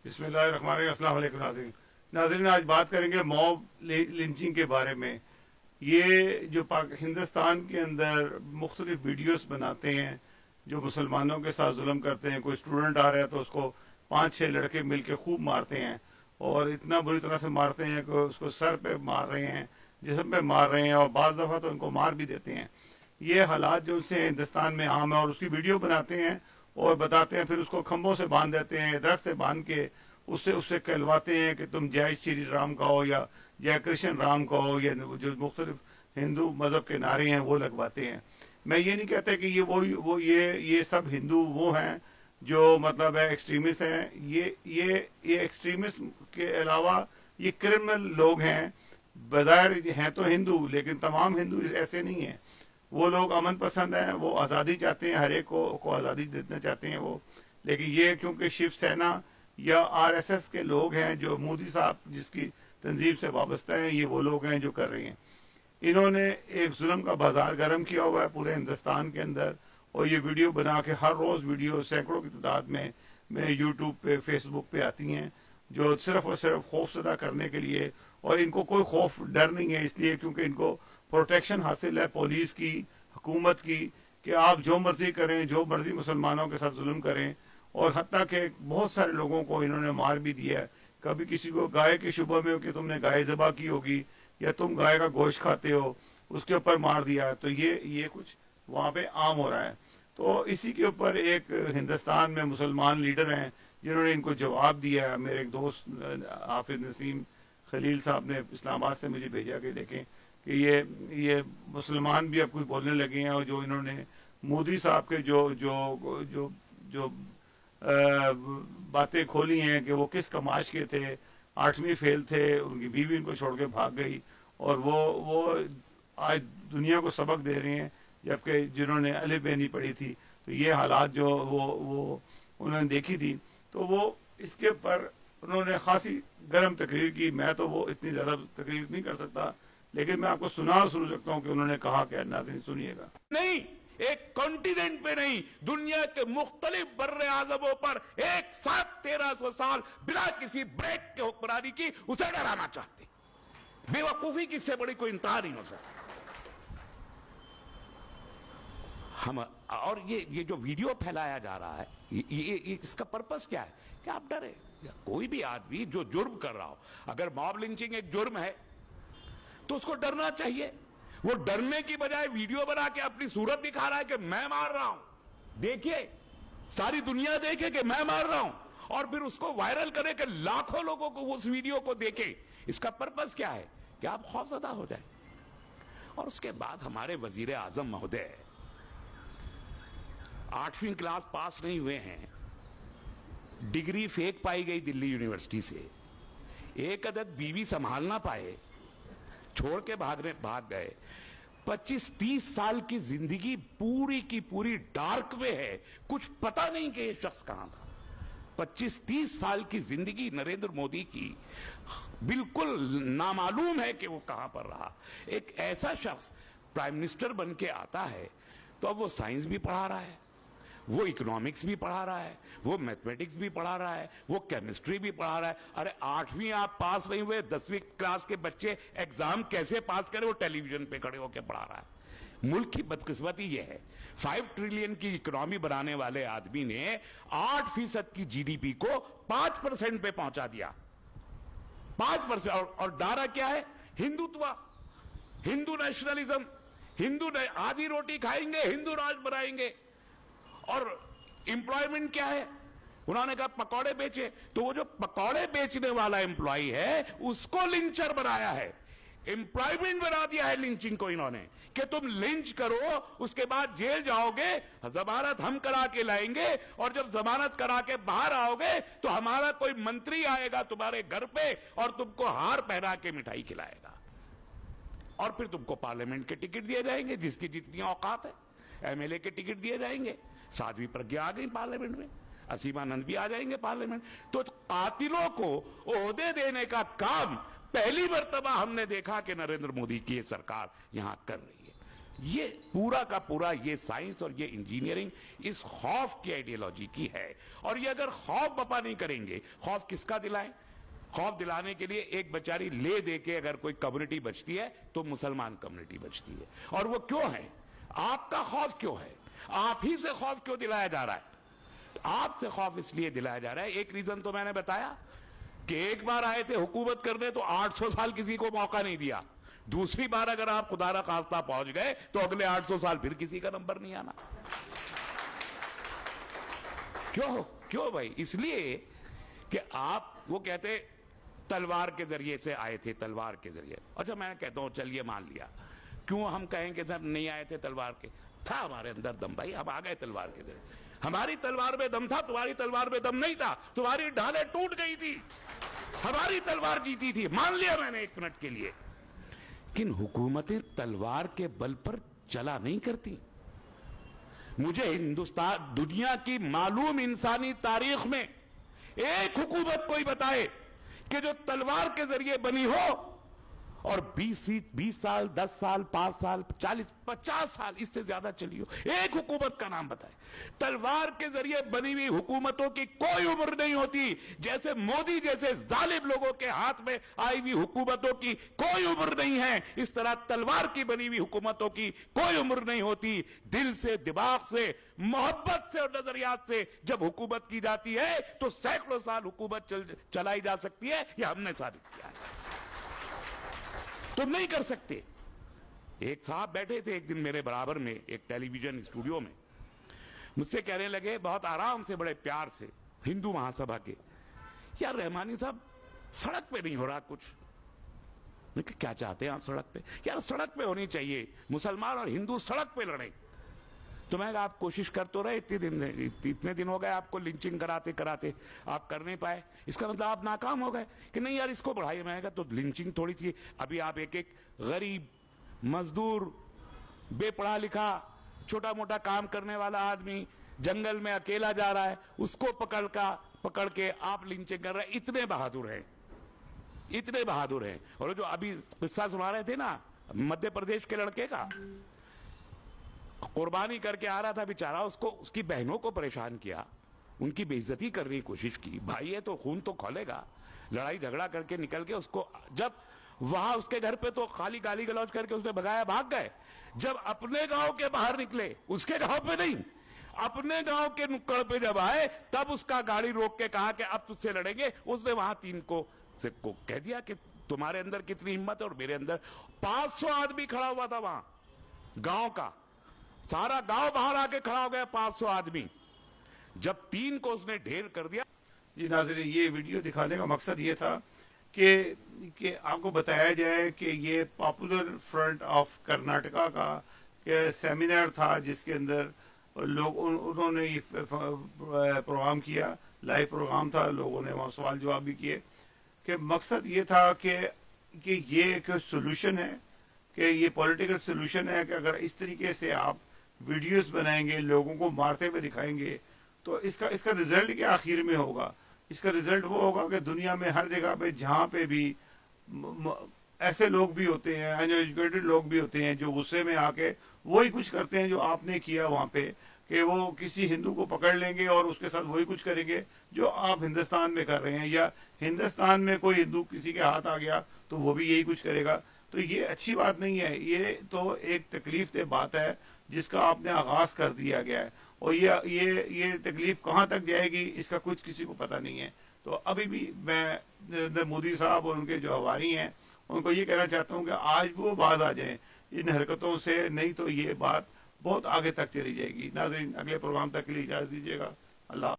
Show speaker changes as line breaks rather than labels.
बिस्मिल्लाहिर्रहमानिर्रहीम। अस्सलाम वालेकुम नाज़रीन। नाज़रीन, आज बात करेंगे मॉब लिंचिंग के बारे में। ये जो हिंदुस्तान के अंदर मुख्तलिफ वीडियोस बनाते हैं जो मुसलमानों के साथ जुल्म करते हैं। कोई स्टूडेंट आ रहा है तो उसको 5-6 लड़के मिल के खूब मारते हैं और इतना बुरी तरह से मारते हैं कि उसको सर पे मार रहे हैं, जिस्म पे मार रहे हैं और बाज़ दफ़ा तो उनको मार भी देते हैं। ये हालात जो उनसे हिंदुस्तान में आम है और उसकी वीडियो बनाते हैं और बताते हैं, फिर उसको खंभों से बांध देते हैं, दर्द से बांध के उससे कहलवाते हैं कि तुम जय श्री राम कहो या जय कृष्ण राम कहो, या जो मुख्तलिफ हिंदू मज़हब के नारे हैं वो लगवाते हैं। मैं ये नहीं कहता कि ये सब हिंदू वो हैं जो मतलब है एक्सट्रीमिस्ट हैं। ये एक्सट्रीमिस्ट के अलावा ये क्रिमिनल लोग हैं। बज़ाहिर हैं तो हिंदू, लेकिन तमाम हिंदू ऐसे नहीं हैं। वो लोग अमन पसंद हैं, वो आज़ादी चाहते हैं, हर एक को आज़ादी देना चाहते हैं वो। लेकिन ये क्योंकि शिवसेना या आरएसएस के लोग हैं जो मोदी साहब जिसकी तंजीम से वाबस्ता हैं, ये वो लोग हैं जो कर रहे हैं। इन्होंने एक जुल्म का बाजार गर्म किया हुआ है पूरे हिंदुस्तान के अंदर, और ये वीडियो बना के हर रोज़ वीडियो सैकड़ों की तादाद में यूट्यूब पे फेसबुक पे आती हैं, जो सिर्फ और सिर्फ खौफजदा करने के लिए। और इनको कोई खौफ डर नहीं है, इसलिए क्योंकि इनको प्रोटेक्शन हासिल है पुलिस की, हुकूमत की, कि आप जो मर्जी करें, जो मर्जी मुसलमानों के साथ जुल्म करें। और हत्ता के बहुत सारे लोगों को इन्होंने मार भी दिया है। कभी किसी को गाय के शुबे में कि तुमने गाय ज़बा की होगी या तुम गाय का गोश्त खाते हो, उसके ऊपर मार दिया है। तो ये कुछ वहाँ पे आम हो रहा है। तो इसी के ऊपर एक हिंदुस्तान में मुसलमान लीडर हैं जिन्होंने इनको जवाब दिया है। मेरे एक दोस्त हाफिज नसीम खलील साहब ने इस्लामाबाद से मुझे भेजा कि देखें कि ये मुसलमान भी अब कुछ बोलने लगे हैं, और जो इन्होंने मोदी साहब के जो बातें खोली हैं कि वो किस कमाश के थे, 8वीं फेल थे, उनकी बीवी उनको छोड़ के भाग गई, और वो आज दुनिया को सबक दे रहे हैं, जबकि जिन्होंने अलिफ बे नहीं पढ़ी थी। तो ये हालात जो वो उन्होंने देखी थी, तो वो इसके ऊपर उन्होंने खासी गर्म तकरीर की। मैं तो वो इतनी ज़्यादा तकरीर नहीं कर सकता, लेकिन मैं आपको सुना सकता हूँ कि उन्होंने कहा क्या। नाज़रीन सुनिएगा।
नहीं, एक कॉन्टिनेंट पे नहीं, दुनिया के मुख्तलिफ बर्रे आज़मों पर एक साथ 1300 साल बिना किसी ब्रेक के हुक्मरानी की उसे डराना चाहते। बेवकूफी की इससे बड़ी कोई इंतहा नहीं हो सकती। हम और ये जो वीडियो फैलाया जा रहा है, ये इसका पर्पस क्या है कि आप डरे। कोई भी आदमी जो जुर्म कर रहा हो, अगर मॉब लिंचिंग एक जुर्म है तो उसको डरना चाहिए। वो डरने की बजाय वीडियो बना के अपनी सूरत दिखा रहा है कि मैं मार रहा हूं, देखिए, सारी दुनिया देखे कि मैं मार रहा हूं, और फिर उसको वायरल करे कि लाखों लोगों को उस वीडियो को देखे। इसका पर्पस क्या है कि आप खौफजदा हो जाए। और उसके बाद हमारे वजीर आजम महोदय 8वीं क्लास पास नहीं हुए हैं, डिग्री फेक पाई गई दिल्ली यूनिवर्सिटी से, एक अदद बीवी संभाल ना पाए, छोड़ के भाग गए। 25-30 साल की जिंदगी पूरी की पूरी डार्क में है, कुछ पता नहीं कि ये शख्स कहां था। 25-30 साल की जिंदगी नरेंद्र मोदी की बिल्कुल नामालूम है कि वो कहां पर रहा। एक ऐसा शख्स प्राइम मिनिस्टर बन के आता है तो अब वो साइंस भी पढ़ा रहा है, वो इकोनॉमिक्स भी पढ़ा रहा है, वो मैथमेटिक्स भी पढ़ा रहा है, वो केमिस्ट्री भी पढ़ा रहा है। अरे 8वीं आप पास नहीं हुए, 10वीं क्लास के बच्चे एग्जाम कैसे पास करें, वो टेलीविजन पे खड़े होकर पढ़ा रहा है। मुल्क की बदकिस्मती ये है, 5 ट्रिलियन की इकोनॉमी बनाने वाले आदमी ने 8% की जीडीपी को 5% पे पहुंचा दिया। 5%। और डारा क्या है? हिंदुत्व, हिंदू नेशनलिज्म, हिंदू आधी रोटी खाएंगे, हिंदू राज बनाएंगे। और एम्प्लॉयमेंट क्या है? उन्होंने कहा पकौड़े बेचे, तो वो जो पकौड़े बेचने वाला एम्प्लॉय है उसको लिंचर बनाया है, एम्प्लॉयमेंट बना दिया है लिंचिंग को इन्होंने, कि तुम लिंच करो, उसके बाद जेल जाओगे, जमानत हम करा के लाएंगे, और जब जमानत करा के बाहर आओगे तो हमारा कोई मंत्री आएगा तुम्हारे घर पे और तुमको हार पहना के मिठाई खिलाएगा, और फिर तुमको पार्लियामेंट के टिकट दिए जाएंगे, जिसकी जितनी औकात है। एमएलए के टिकट दिए जाएंगे, साध्वी प्रज्ञा आ गई पार्लियामेंट में, असीमानंद भी आ जाएंगे पार्लियामेंट। तो कातिलों को ओहदे देने का काम पहली मर्तबा हमने देखा कि नरेंद्र मोदी की ये सरकार यहां कर रही है। یہ پورا کا پورا یہ سائنس اور یہ انجینئرنگ اس خوف کی آئیڈیالوجی کی ہے. اور یہ اگر خوف بپا نہیں کریں گے, خوف کس کا دلائیں؟ خوف دلانے کے لیے ایک بیچاری لے دے کے اگر کوئی کمیونٹی بچتی ہے تو مسلمان کمیونٹی بچتی ہے. اور وہ کیوں ہے؟ آپ کا خوف کیوں ہے؟ آپ ہی سے خوف کیوں دلایا جا رہا ہے؟ آپ سے خوف اس لیے دلایا جا رہا ہے. ایک ریزن تو میں نے بتایا کہ ایک بار آئے تھے حکومت کرنے تو 800 سال کسی کو موقع نہیں دیا. دوسری بار اگر آپ خدا را خواستہ پہنچ گئے تو اگلے 800 سال پھر کسی کا نمبر نہیں آنا. کیوں بھائی؟ اس لیے کہ آپ وہ کہتے تلوار کے ذریعے سے آئے تھے, تلوار کے ذریعے. اچھا میں کہتا ہوں چلیے مان لیا, کیوں ہم کہیں کہ سر نہیں آئے تھے تلوار کے؟ تھا ہمارے اندر دم بھائی, ہم آ گئے تلوار کے ذریعے. ہماری تلوار میں دم تھا, تمہاری تلوار میں دم نہیں تھا. تمہاری ڈھالیں ٹوٹ گئی تھی, ہماری تلوار جیتی تھی. مان لیا میں نے ایک منٹ کے لیے. لیکن حکومتیں تلوار کے بل پر چلا نہیں کرتی. مجھے ہندوستان, دنیا کی معلوم انسانی تاریخ میں ایک حکومت کوئی بتائے کہ جو تلوار کے ذریعے بنی ہو اور 20 سال, 10 سال, 5 سال, 40, 50 سال اس سے زیادہ چلی ہو. ایک حکومت کا نام بتائے. تلوار کے ذریعے بنی ہوئی حکومتوں کی کوئی عمر نہیں ہوتی. جیسے مودی جیسے ظالم لوگوں کے ہاتھ میں آئی ہوئی حکومتوں کی کوئی عمر نہیں ہے, اس طرح تلوار کی بنی ہوئی حکومتوں کی کوئی عمر نہیں ہوتی. دل سے, دماغ سے, محبت سے اور نظریات سے جب حکومت کی جاتی ہے تو سینکڑوں سال حکومت چلائی جا سکتی ہے. یہ ہم نے ثابت کیا ہے. تم نہیں کر سکتے. ایک صاحب بیٹھے تھے ایک دن میرے برابر میں ایک ٹیلی ویژن اسٹوڈیو میں, مجھ سے کہنے لگے بہت آرام سے, بڑے پیار سے, ہندو مہا سبھا کے, یار رحمانی صاحب سڑک پہ نہیں ہو رہا کچھ. میں کہ کیا چاہتے ہیں آپ سڑک پہ؟ یار سڑک پہ ہونی چاہیے, مسلمان اور ہندو سڑک پہ لڑیں. تو میں کہا آپ کوشش کر تو رہے, اتنے دن ہو گئے آپ کو لنچنگ کراتے کراتے, آپ کر نہیں پائے, اس کا مطلب آپ ناکام ہو گئے. کہ نہیں یار اس کو بڑھائیے. میں کہا تو لنچنگ تھوڑی سی, ابھی آپ ایک غریب, مزدور, بے پڑھا لکھا, چھوٹا موٹا کام کرنے والا آدمی جنگل میں اکیلا جا رہا ہے, اس کو پکڑ کے آپ لنچنگ کر رہے ہیں. اتنے بہادر ہیں, اتنے بہادر ہیں. اور جو ابھی قصہ سنا رہے تھے نا مدھیہ پردیش کے لڑکے کا, قربانی کر کے آ رہا تھا بیچارہ, اس کی بہنوں کو پریشان کیا, ان کی بے عزتی کرنے کی کوشش کی. بھائی ہے تو خون تو کھولے گا. لڑائی جھگڑا کر کے نکل کے اس کو, جب وہاں اس کے گھر پہ تو خالی گالی گلوچ کر کے اس نے بھگایا, بھاگ گئے. جب اپنے گاؤں کے باہر نکلے, اس کے گاؤں پہ نہیں, اپنے گاؤں کے نکڑ پہ جب آئے, تب اس کا گاڑی روک کے کہا کہ اب تجھ سے لڑیں گے. اس نے وہاں 3 کو کہہ دیا کہ تمہارے اندر کتنی ہمت ہے اور میرے اندر. 500 آدمی کھڑا ہوا تھا وہاں, گاؤں کا سارا گاؤں باہر آ کے کھڑا ہو گیا, 500 آدمی. جب 3 کو اس نے ڈھیر کر دیا.
جی ناظرین, یہ ویڈیو دکھانے کا مقصد یہ تھا کہ آپ کو بتایا جائے کہ یہ پاپولر فرنٹ آف کرناٹکا کا سیمینار تھا, جس کے اندر انہوں نے یہ پروگرام کیا, لائیو پروگرام تھا, لوگوں نے وہاں سوال جواب بھی کیے. کہ مقصد یہ تھا کہ یہ ایک سولوشن ہے, کہ یہ پولیٹیکل سولوشن ہے کہ اگر اس طریقے سے آپ ویڈیوز بنائیں گے, لوگوں کو مارتے ہوئے دکھائیں گے, تو اس کا رزلٹ کیا آخر میں ہوگا؟ اس کا رزلٹ وہ ہوگا کہ دنیا میں ہر جگہ پہ جہاں پہ بھی ایسے لوگ بھی ہوتے ہیں, ان ایجوکیٹڈ لوگ بھی ہوتے ہیں, جو غصے میں آ کے وہی کچھ کرتے ہیں جو آپ نے کیا وہاں پہ, کہ وہ کسی ہندو کو پکڑ لیں گے اور اس کے ساتھ وہی کچھ کریں گے جو آپ ہندوستان میں کر رہے ہیں, یا ہندوستان میں کوئی ہندو کسی کے ہاتھ آ گیا تو وہ بھی یہی کچھ کرے گا. تو یہ اچھی بات نہیں ہے. یہ تو ایک تکلیف دہ بات ہے جس کا آپ نے آغاز کر دیا گیا ہے, اور یہ تکلیف کہاں تک جائے گی اس کا کچھ کسی کو پتہ نہیں ہے. تو ابھی بھی میں نریندر مودی صاحب اور ان کے جو ہواری ہیں ان کو یہ کہنا چاہتا ہوں کہ آج وہ باز آ جائیں ان حرکتوں سے, نہیں تو یہ بات بہت آگے تک چلی جائے گی. ناظرین, اگلے پروگرام تک کے لیے اجازت دیجیے گا. اللہ